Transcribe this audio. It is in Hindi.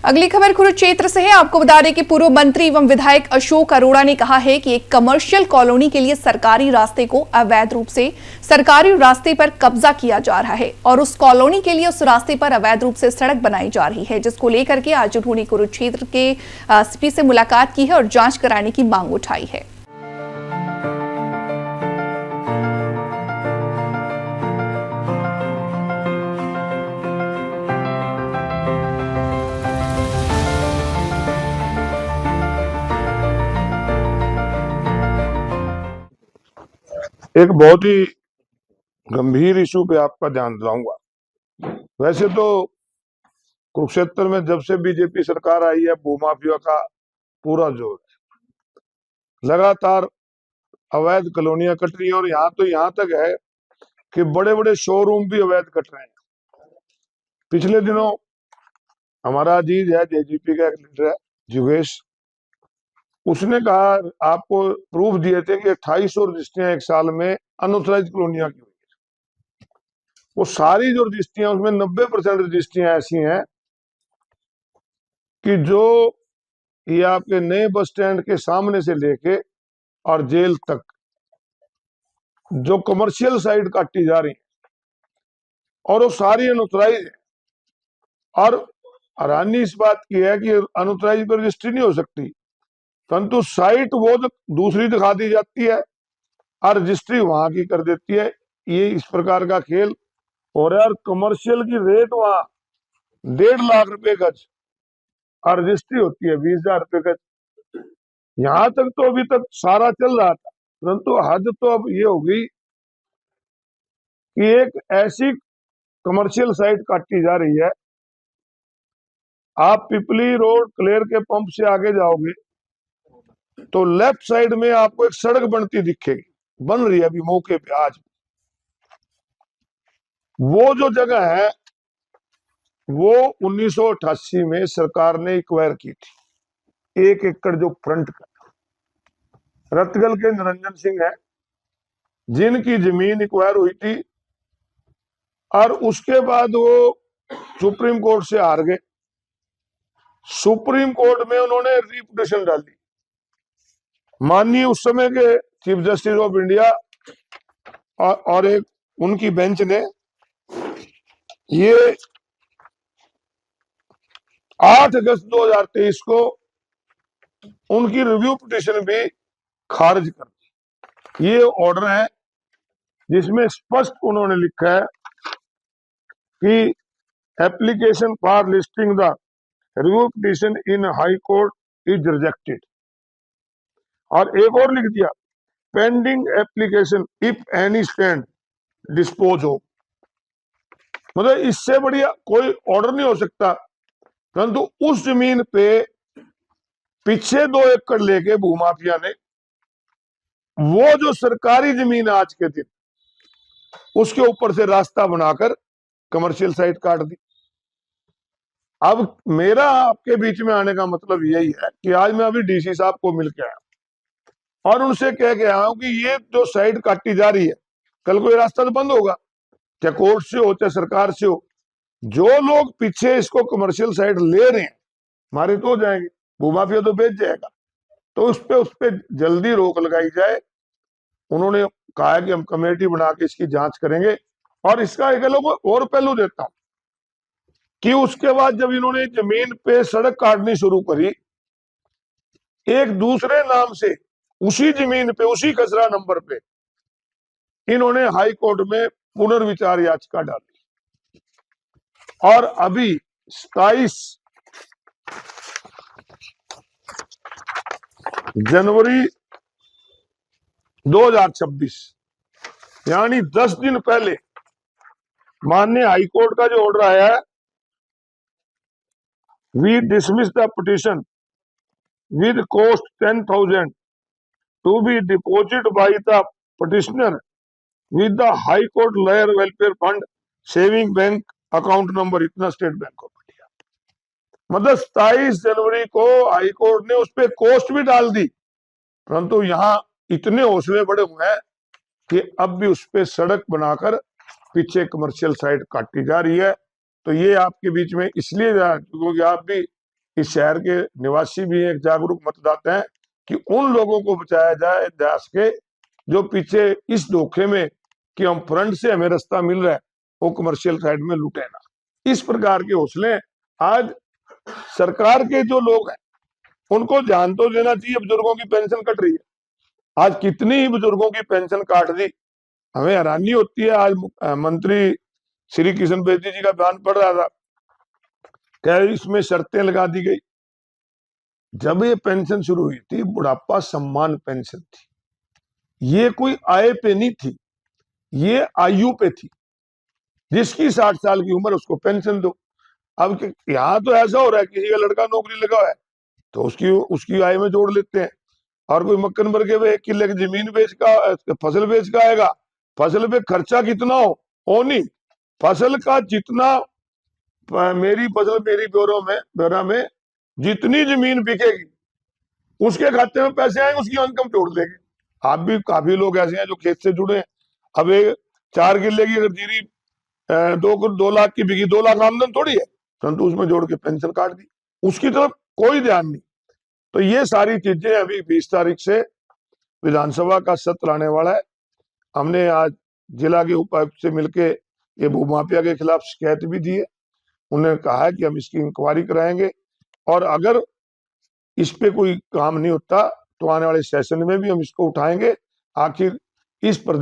अगली खबर कुरुक्षेत्र से है। आपको बता दें कि पूर्व मंत्री एवं विधायक अशोक अरोड़ा ने कहा है कि एक कमर्शियल कॉलोनी के लिए सरकारी रास्ते को अवैध रूप से सरकारी रास्ते पर कब्जा किया जा रहा है और उस कॉलोनी के लिए उस रास्ते पर अवैध रूप से सड़क बनाई जा रही है, जिसको लेकर के आज उन्होंने कुरुक्षेत्र के एसपी से मुलाकात की है और जांच कराने की मांग उठाई है। एक बहुत ही गंभीर इशू पे आपका ध्यान दिलाऊंगा। वैसे तो कुरुक्षेत्र में जब से बीजेपी सरकार आई है भूमाफिया का पूरा जोर है। लगातार अवैध कॉलोनियां कट रही है और यहाँ तक है कि बड़े बड़े शोरूम भी अवैध कट रहे हैं। पिछले दिनों हमारा अजीज है जेजीपी का एक लीडर है जुगेश, उसने कहा आपको प्रूफ दिए थे कि 2800 रजिस्ट्रियां एक साल में अनऑथराइज कॉलोनियां की हुई है। वो सारी जो रजिस्ट्रियां उसमें 90% रजिस्ट्रियां ऐसी हैं कि जो ये आपके नए बस स्टैंड के सामने से लेके और जेल तक जो कमर्शियल साइट काटी जा रही है और वो सारी अनऑथराइज है। और हैरानी इस बात की है कि अनऑथराइज पर रजिस्ट्री नहीं हो सकती, परंतु साइट वो दूसरी दिखा दी जाती है और रजिस्ट्री वहां की कर देती है। ये इस प्रकार का खेल हो रहा है। और कमर्शियल की रेट वहां 1.5 लाख रुपए गज और रजिस्ट्री होती है 20,000 रुपए गज। यहां तक तो अभी तक सारा चल रहा था, परंतु हद तो अब ये हो गई कि एक ऐसी कमर्शियल साइट काटी जा रही है। आप पिपली रोड क्लेयर के पंप से आगे जाओगे तो लेफ्ट साइड में आपको एक सड़क बनती दिखेगी, बन रही है अभी मौके पे आज। वो जो जगह है वो 1988 में सरकार ने एक्वायर की थी। 1 एकड़ जो फ्रंट का रतगल के निरंजन सिंह है जिनकी जमीन एक्वायर हुई थी और उसके बाद वो सुप्रीम कोर्ट से हार गए। सुप्रीम कोर्ट में उन्होंने रिपिटिशन डाली। माननीय उस समय के चीफ जस्टिस ऑफ इंडिया और एक उनकी बेंच ने ये 8 अगस्त 2023 को उनकी रिव्यू पिटिशन भी खारिज कर दी। ये ऑर्डर है जिसमें स्पष्ट उन्होंने लिखा है कि application for listing the review petition in high court is rejected. और एक और लिख दिया pending application if any stand dispose हो। मतलब इससे बढ़िया कोई ऑर्डर नहीं हो सकता। परंतु उस जमीन पे पीछे 2 एकड़ लेके भूमाफिया ने वो जो सरकारी जमीन आज के दिन उसके ऊपर से रास्ता बनाकर कमर्शियल साइट काट दी। अब मेरा आपके बीच में आने का मतलब यही है कि आज मैं अभी डीसी साहब को मिल के आया और उनसे कह के आया हूं कि ये जो साइट काटी जा रही है कल को ये रास्ता तो बंद होगा, चाहे कोर्ट से हो चाहे सरकार से हो। जो लोग पीछे इसको कमर्शियल साइट ले रहे हैं मारे तो हो जाएंगे, भूमाफिया तो बेच जाएगा। तो उस पे जल्दी रोक लगाई जाए। उन्होंने कहा कि हम कमेटी बना के इसकी जांच करेंगे। और इसका एक और पहलू देता हूं कि उसके बाद जब इन्होंने जमीन पे सड़क काटनी शुरू करी एक दूसरे नाम से उसी जमीन पे उसी खसरा नंबर पे इन्होंने हाई कोर्ट में पुनर्विचार याचिका डाली। और अभी 27 जनवरी 2026 यानी 10 दिन पहले माननीय हाईकोर्ट का जो ऑर्डर आया है, we dismiss the petition with cost 10,000 to be deposit by the petitioner with the high court lawyer welfare fund saving bank account number इतना स्टेट बैंक ऑफ इंडिया। मतलब 27 जनवरी को हाई कोर्ट ने उस पर कॉस्ट भी डाल दी, परंतु यहाँ इतने हौसले बड़े हुए हैं कि अब भी उस पर सड़क बनाकर पीछे कमर्शियल साइट काटी जा रही है। तो ये आपके बीच में इसलिए क्योंकि आप भी इस शहर के निवासी भी एक जागरूक मतदाता हैं कि उन लोगों को बचाया जाए जा सके जो पीछे इस धोखे में कि हम फ्रंट से हमें रास्ता मिल रहा है वो कमर्शियल साइड में लूटे ना। इस प्रकार के हौसले आज सरकार के जो लोग हैं उनको ध्यान तो देना चाहिए। बुजुर्गों की पेंशन कट रही है, आज कितनी ही बुजुर्गों की पेंशन काट दी। हमें हैरानी होती है। आज मंत्री श्री किशन बेदी जी का बयान पढ़ रहा था, क्या इसमें शर्तें लगा दी गई। जब ये पेंशन शुरू हुई थी बुढ़ापा सम्मान पेंशन थी, ये कोई आय पे नहीं थी, ये आयु पे थी। जिसकी 60 साल की उम्र उसको पेंशन दो। अब यहाँ तो ऐसा हो रहा है किसी का लड़का नौकरी लगा हुआ है तो उसकी आय में जोड़ लेते हैं, और कोई मक्कन भर के 1 किले की जमीन बेच का फसल बेच का आएगा। फसल पे खर्चा कितना हो नहीं, फसल का जितना मेरी फसल मेरी ब्योरा में जितनी जमीन बिकेगी उसके खाते में पैसे आएंगे, उसकी इनकम जोड़ देंगे। आप भी काफी लोग ऐसे हैं जो खेत से जुड़े हैं। अब 4 किले की अगर जीरी 2 लाख की बिकी, 2 लाख आमदन थोड़ी है, परंतु उसमें जोड़ के पेंशन काट दी, उसकी तरफ कोई ध्यान नहीं। तो ये सारी चीजें अभी 20 तारीख से विधानसभा का सत्र आने वाला है। हमने आज जिला के उपायुक्त से मिलके ये भूमाफिया के खिलाफ शिकायत भी दी है। उन्होंने कहा है कि हम इसकी इंक्वायरी कराएंगे और अगर इस पे कोई काम नहीं होता तो आने वाले सेशन में भी हम इसको उठाएंगे। आखिर इस